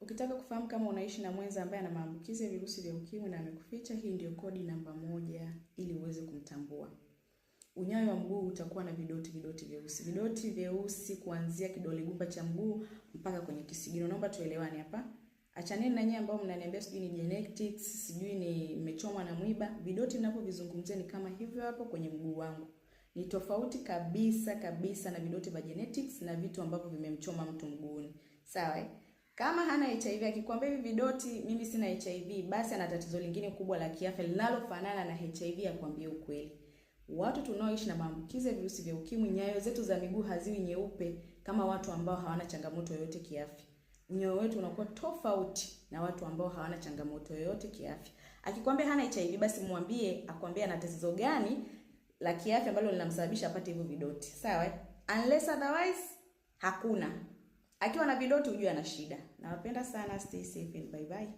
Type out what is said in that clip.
Ukitaka kufahamu kama unaishi na mwenza ambaye ana maambukizi ya virusi vya ukimwi na amekuficha, hii ndio kodi namba 1 ili uweze kumtambua. Unyayo wa mguu utakuwa na vidoti vyeusi. Vidoti vyeusi kuanzia kidole gumba cha mguu mpaka kwenye kisigino. Naomba tuelewane hapa. Achaneni na nyinyi ambao mnaniambia sijui ni genetics, sijui ni nimechomwa na mwiba. Vidoti ninavyovizungumzia ni kama hivyo hapo kwenye mguu wangu. Ni tofauti kabisa na vidoti vya genetics na vitu ambavyo vimemchoma mtu mguuni. Sawa? Kama hana HIV, akikwambia hivi vidoti mimi sina HIV, basi ana tatizo lingine kubwa la kiafya linalofanana na HIV, akwambie ukweli. Watu tunaoishi na maambukizi ya virusi vya ukimwi, nyayo zetu za miguu haziwi nyeupe kama watu ambao hawana changamoto yoyote kiafya. Nyayo wetu unakuwa tofauti na watu ambao hawana changamoto yoyote kiafya. Akikwambia hana HIV, basi mwambie akwambie ana tatizo gani la kiafya ambalo linamsababisha apate hivyo vidoti. Sawa? Unless otherwise hakuna. Akiwa na vidoti ujue ana shida. Nawapenda sana, stay safe and bye bye.